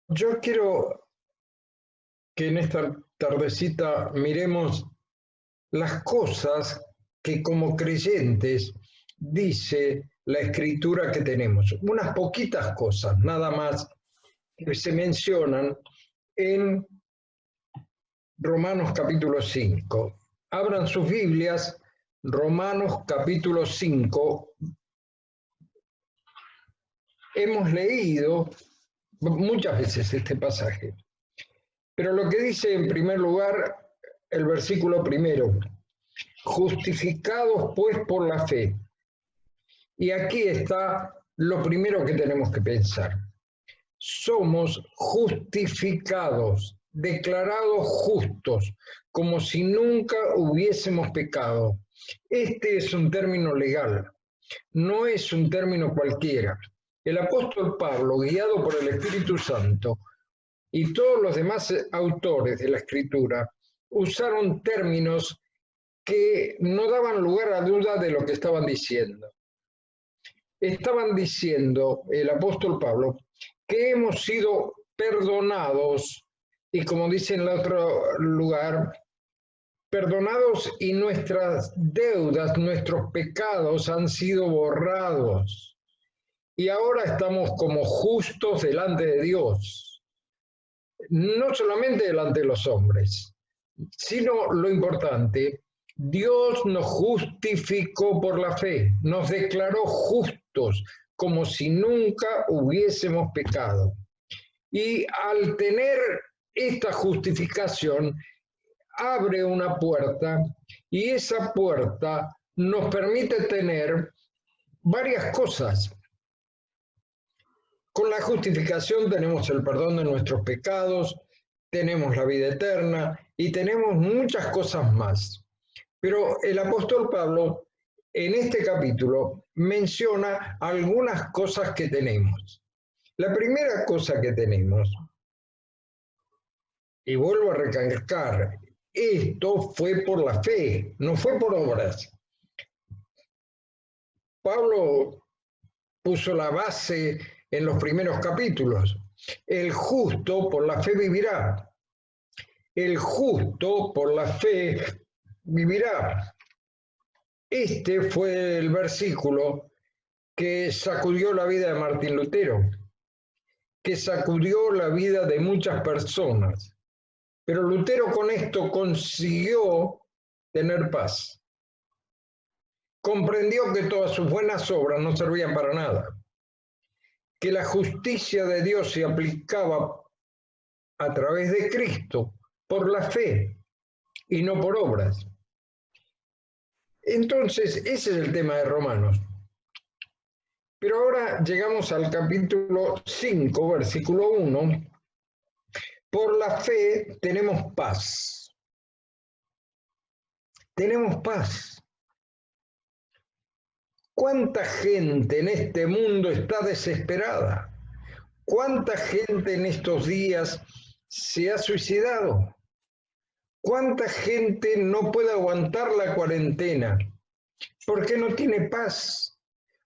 Yo quiero que en esta tardecita miremos las cosas que como creyentes dice la escritura que tenemos. Unas poquitas cosas, nada más, que se mencionan en Romanos capítulo 5. Abran sus Biblias, Romanos capítulo 5. Hemos leído muchas veces este pasaje, pero lo que dice en primer lugar el versículo primero: justificados pues por la fe. Y aquí está lo primero que tenemos que pensar. Somos justificados, declarados justos, como si nunca hubiésemos pecado. Este es un término legal, no es un término cualquiera. El apóstol Pablo, guiado por el Espíritu Santo, y todos los demás autores de la Escritura usaron términos que no daban lugar a duda de lo que estaban diciendo. Estaban diciendo el apóstol Pablo que hemos sido perdonados, y como dice en el otro lugar, perdonados, y nuestras deudas, nuestros pecados han sido borrados. Y ahora estamos como justos delante de Dios, no solamente delante de los hombres, sino lo importante, Dios nos justificó por la fe, nos declaró justos, como si nunca hubiésemos pecado. Y al tener esta justificación, abre una puerta, y esa puerta nos permite tener varias cosas. Con la justificación tenemos el perdón de nuestros pecados, tenemos la vida eterna y tenemos muchas cosas más. Pero el apóstol Pablo en este capítulo menciona algunas cosas que tenemos. La primera cosa que tenemos, y vuelvo a recalcar, esto fue por la fe, no fue por obras. Pablo puso la base en los primeros capítulos. El justo por la fe vivirá. El justo por la fe vivirá. Este fue el versículo que sacudió la vida de Martín Lutero, que sacudió la vida de muchas personas. Pero Lutero con esto consiguió tener paz. Comprendió que todas sus buenas obras no servían para nada, que la justicia de Dios se aplicaba a través de Cristo por la fe y no por obras. Entonces, ese es el tema de Romanos. Pero ahora llegamos al capítulo 5, versículo 1. Por la fe tenemos paz. Tenemos paz. ¿Cuánta gente en este mundo está desesperada? ¿Cuánta gente en estos días se ha suicidado? ¿Cuánta gente no puede aguantar la cuarentena? Porque no tiene paz.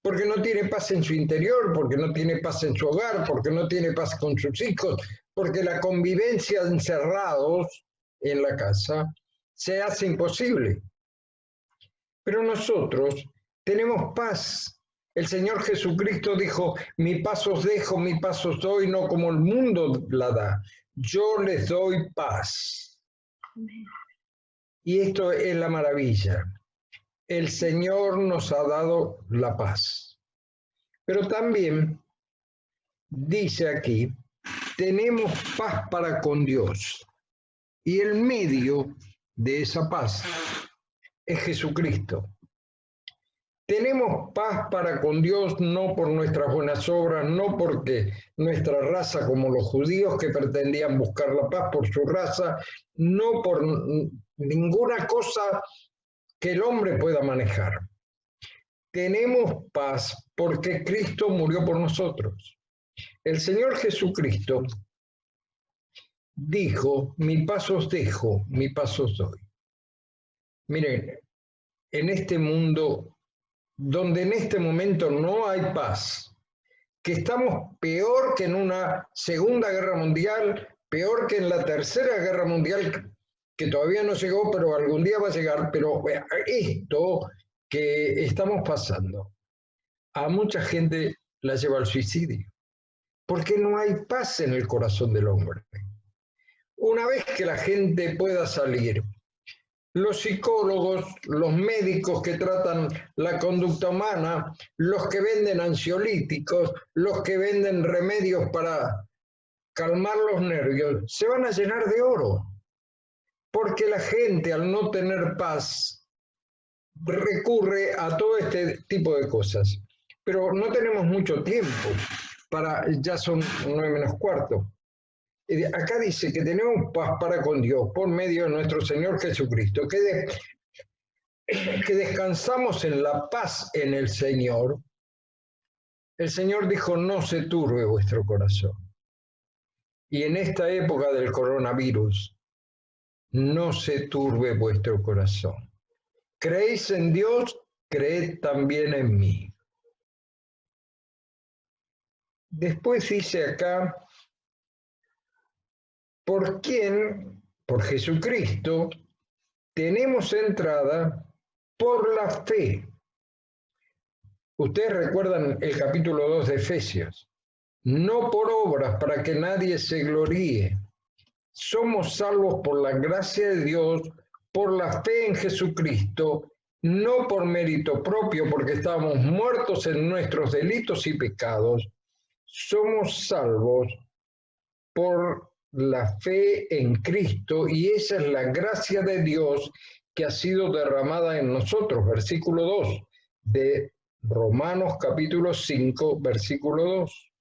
Porque no tiene paz en su interior, porque no tiene paz en su hogar, porque no tiene paz con sus hijos, porque la convivencia encerrados en la casa se hace imposible. Pero nosotros tenemos paz. El Señor Jesucristo dijo: mi paz os dejo, mi paz os doy, no como el mundo la da. Yo les doy paz. Y esto es la maravilla. El Señor nos ha dado la paz. Pero también dice aquí, tenemos paz para con Dios. Y el medio de esa paz es Jesucristo. Tenemos paz para con Dios no por nuestras buenas obras, no porque nuestra raza, como los judíos que pretendían buscar la paz por su raza, no por ninguna cosa que el hombre pueda manejar. Tenemos paz porque Cristo murió por nosotros. El Señor Jesucristo dijo: mi paz os dejo, mi paz os doy. Miren, en este mundo donde en este momento no hay paz, que estamos peor que en una Segunda Guerra Mundial, peor que en la Tercera Guerra Mundial, que todavía no llegó, pero algún día va a llegar. Pero esto que estamos pasando, a mucha gente la lleva al suicidio, porque no hay paz en el corazón del hombre. Una vez que la gente pueda salir, los psicólogos, los médicos que tratan la conducta humana, los que venden ansiolíticos, los que venden remedios para calmar los nervios, se van a llenar de oro, porque la gente, al no tener paz, recurre a todo este tipo de cosas. Pero no tenemos mucho tiempo, ya son 9:45. Acá dice que tenemos paz para con Dios por medio de nuestro Señor Jesucristo, que descansamos en la paz en el Señor. El Señor dijo: no se turbe vuestro corazón. Y en esta época del coronavirus, no se turbe vuestro corazón. ¿Creéis en Dios? Creed también en mí. Después dice acá: ¿por quién? Por Jesucristo, tenemos entrada por la fe. Ustedes recuerdan el capítulo 2 de Efesios. No por obras, para que nadie se gloríe. Somos salvos por la gracia de Dios, por la fe en Jesucristo, no por mérito propio, porque estábamos muertos en nuestros delitos y pecados. Somos salvos por la fe en Cristo, y esa es la gracia de Dios que ha sido derramada en nosotros. Versículo 2 de Romanos capítulo 5, versículo 2.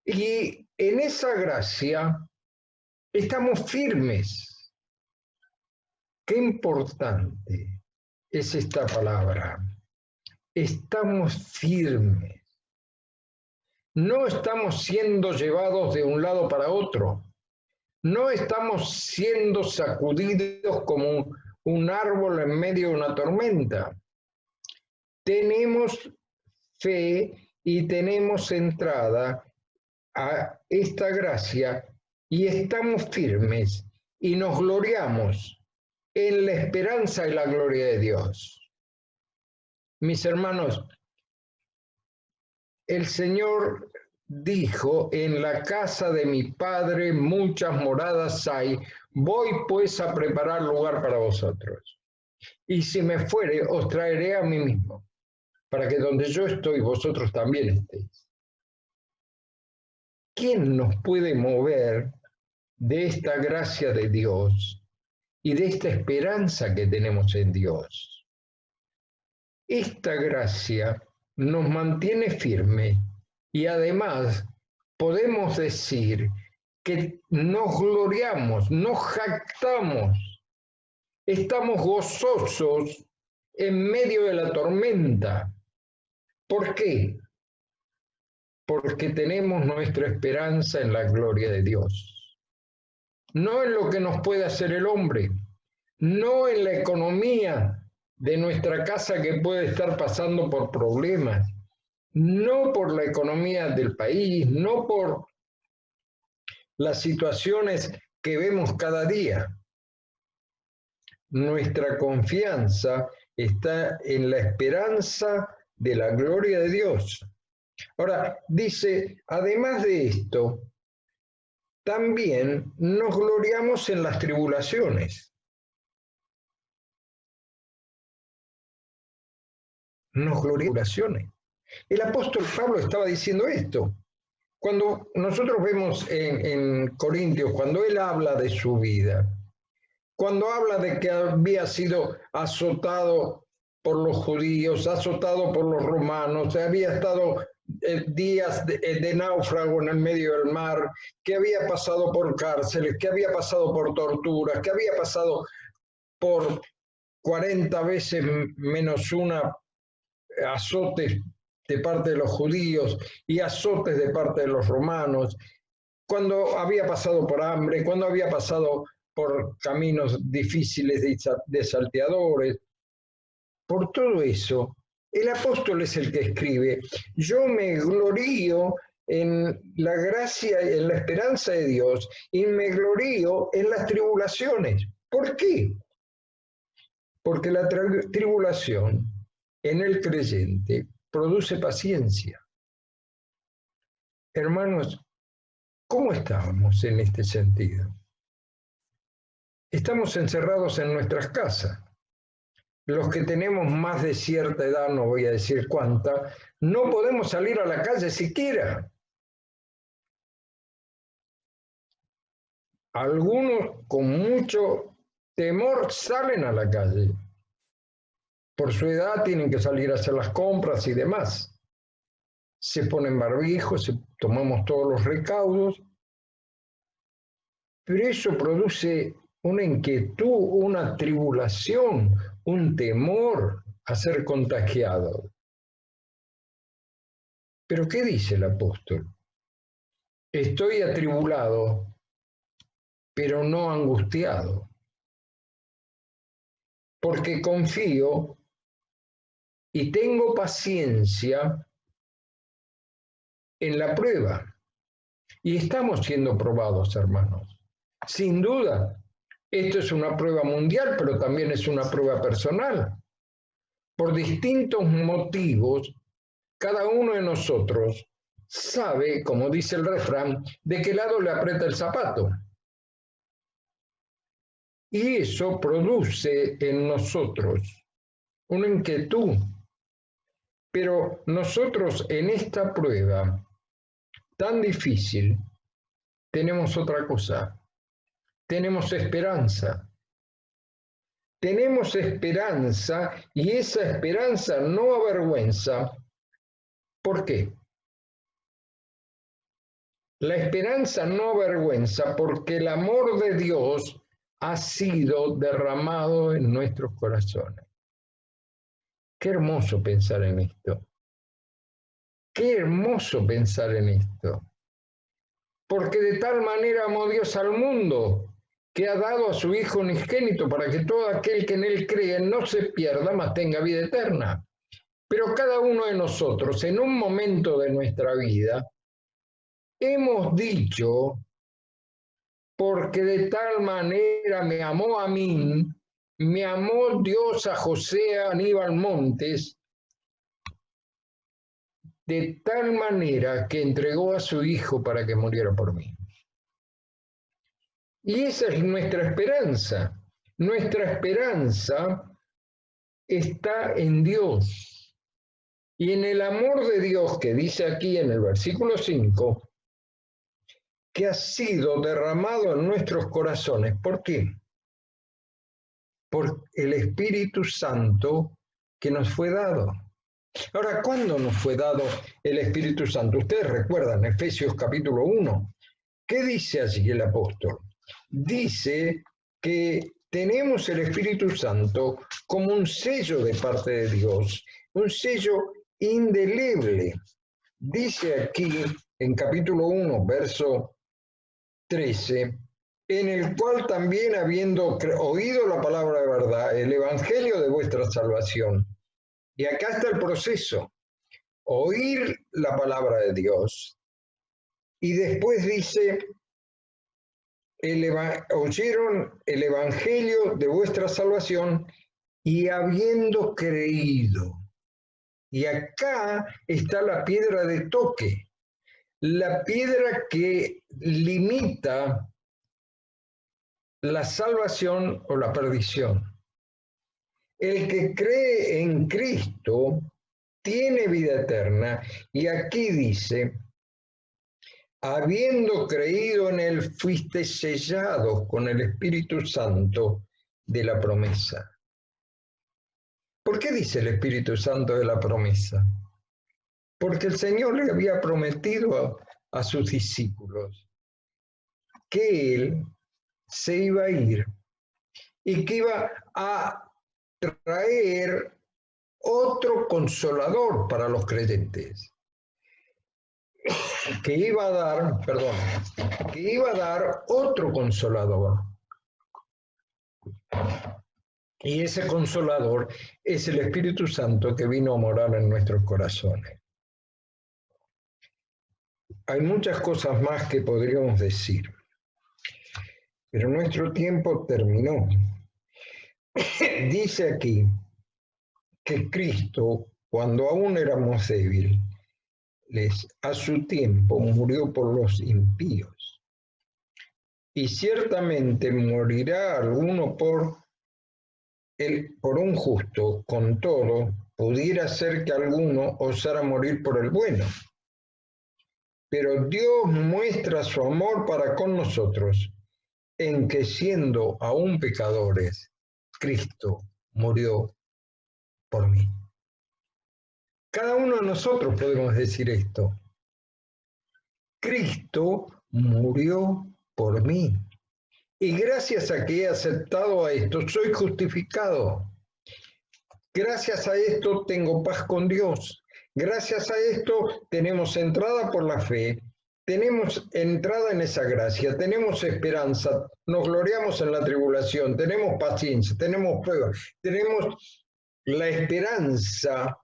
Y en esa gracia estamos firmes. Qué importante es esta palabra. Estamos firmes. No estamos siendo llevados de un lado para otro. No estamos siendo sacudidos como un árbol en medio de una tormenta. Tenemos fe y tenemos entrada a esta gracia y estamos firmes y nos gloriamos en la esperanza y la gloria de Dios. Mis hermanos, el Señor dijo: en la casa de mi Padre muchas moradas hay, voy pues a preparar lugar para vosotros. Y si me fuere, os traeré a mí mismo, para que donde yo estoy, vosotros también estéis. ¿Quién nos puede mover de esta gracia de Dios y de esta esperanza que tenemos en Dios? Esta gracia nos mantiene firme y además podemos decir que nos gloriamos, nos jactamos, estamos gozosos en medio de la tormenta. ¿Por qué? Porque tenemos nuestra esperanza en la gloria de Dios. No en lo que nos puede hacer el hombre, no en la economía de nuestra casa que puede estar pasando por problemas, no por la economía del país, no por las situaciones que vemos cada día. Nuestra confianza está en la esperanza de la gloria de Dios. Ahora, dice, además de esto, también nos gloriamos en las tribulaciones. Nos gloriamos en las tribulaciones. El apóstol Pablo estaba diciendo esto. Cuando nosotros vemos en Corintios, cuando él habla de su vida, cuando habla de que había sido azotado por los judíos, azotado por los romanos, había estado días de náufrago en el medio del mar, que había pasado por cárceles, que había pasado por torturas, que había pasado por 40 veces menos una azotes de parte de los judíos y azotes de parte de los romanos, cuando había pasado por hambre, cuando había pasado por caminos difíciles de salteadores. Por todo eso, El apóstol es el que escribe: yo me glorío en la gracia, en la esperanza de Dios, y me glorío en las tribulaciones. ¿Por qué? Porque la tribulación en el creyente produce paciencia. Hermanos, ¿cómo estábamos en este sentido? Estamos encerrados en nuestras casas. Los que tenemos más de cierta edad, no voy a decir cuánta, no podemos salir a la calle siquiera. Algunos con mucho temor salen a la calle. Por su edad tienen que salir a hacer las compras y demás. Se ponen barbijos, tomamos todos los recaudos, pero eso produce una inquietud, una tribulación, un temor a ser contagiado. ¿Pero qué dice el apóstol? Estoy atribulado, pero no angustiado, porque confío y tengo paciencia en la prueba. Y estamos siendo probados, hermanos. Sin duda, esto es una prueba mundial, pero también es una prueba personal. Por distintos motivos, cada uno de nosotros sabe, como dice el refrán, de qué lado le aprieta el zapato. Y eso produce en nosotros una inquietud. Pero nosotros en esta prueba tan difícil tenemos otra cosa. Tenemos esperanza. Tenemos esperanza y esa esperanza no avergüenza. ¿Por qué? La esperanza no avergüenza porque el amor de Dios ha sido derramado en nuestros corazones. Qué hermoso pensar en esto. Qué hermoso pensar en esto. Porque de tal manera amó Dios al mundo que ha dado a su Hijo unigénito para que todo aquel que en él cree no se pierda, mas tenga vida eterna. Pero cada uno de nosotros, en un momento de nuestra vida, hemos dicho, porque de tal manera me amó a mí, me amó Dios a José Aníbal Montes, de tal manera que entregó a su Hijo para que muriera por mí. Y esa es nuestra esperanza. Nuestra esperanza está en Dios y en el amor de Dios que dice aquí en el versículo 5, que ha sido derramado en nuestros corazones. ¿Por qué? Por el Espíritu Santo que nos fue dado. Ahora, ¿cuándo nos fue dado el Espíritu Santo? Ustedes recuerdan Efesios capítulo 1. ¿Qué dice allí el apóstol? Dice que tenemos el Espíritu Santo como un sello de parte de Dios, un sello indeleble. Dice aquí en capítulo 1, verso 13, en el cual también habiendo oído la palabra de verdad, el evangelio de vuestra salvación. Y acá está el proceso, oír la palabra de Dios. Y después dice, oyeron el evangelio de vuestra salvación y habiendo creído. Y acá está la piedra de toque, la piedra que limita la salvación o la perdición. El que cree en Cristo tiene vida eterna y aquí dice, habiendo creído en él, fuiste sellados con el Espíritu Santo de la promesa. ¿Por qué dice el Espíritu Santo de la promesa? Porque el Señor le había prometido a sus discípulos que Él se iba a ir y que iba a traer otro consolador para los creyentes. Que iba a dar otro consolador. Y ese consolador es el Espíritu Santo que vino a morar en nuestros corazones. Hay muchas cosas más que podríamos decir, pero nuestro tiempo terminó. Dice aquí que Cristo, cuando aún éramos débiles, a su tiempo murió por los impíos. Y ciertamente morirá alguno por un justo, con todo, pudiera ser que alguno osara morir por el bueno. Pero Dios muestra su amor para con nosotros, en que siendo aún pecadores, Cristo murió por mí. Cada uno de nosotros podemos decir esto. Cristo murió por mí. Y gracias a que he aceptado a esto, soy justificado. Gracias a esto tengo paz con Dios. Gracias a esto tenemos entrada por la fe, tenemos entrada en esa gracia, tenemos esperanza, nos gloriamos en la tribulación, tenemos paciencia, tenemos prueba, tenemos la esperanza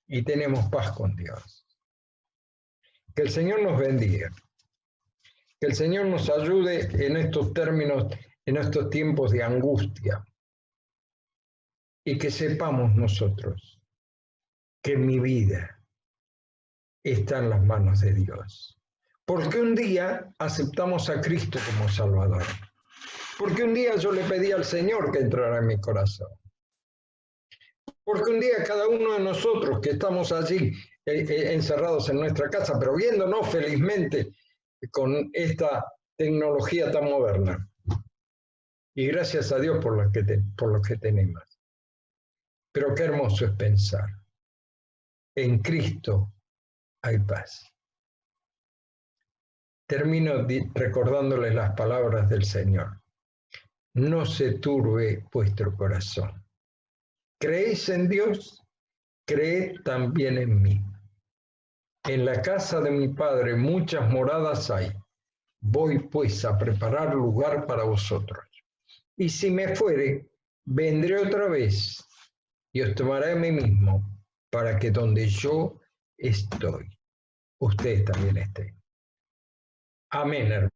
y tenemos paz con Dios. Que el Señor nos bendiga. Que el Señor nos ayude en estos términos, en estos tiempos de angustia. Y que sepamos nosotros que mi vida está en las manos de Dios. Porque un día aceptamos a Cristo como Salvador. Porque un día yo le pedí al Señor que entrara en mi corazón. Porque un día cada uno de nosotros que estamos allí encerrados en nuestra casa, pero viéndonos felizmente con esta tecnología tan moderna. Y gracias a Dios por lo que tenemos. Pero qué hermoso es pensar. En Cristo hay paz. Termino recordándoles las palabras del Señor. No se turbe vuestro corazón. ¿Creéis en Dios? Creed también en mí. En la casa de mi Padre muchas moradas hay. Voy pues a preparar lugar para vosotros. Y si me fuere, vendré otra vez y os tomaré a mí mismo, para que donde yo estoy, ustedes también estén. Amén, hermano.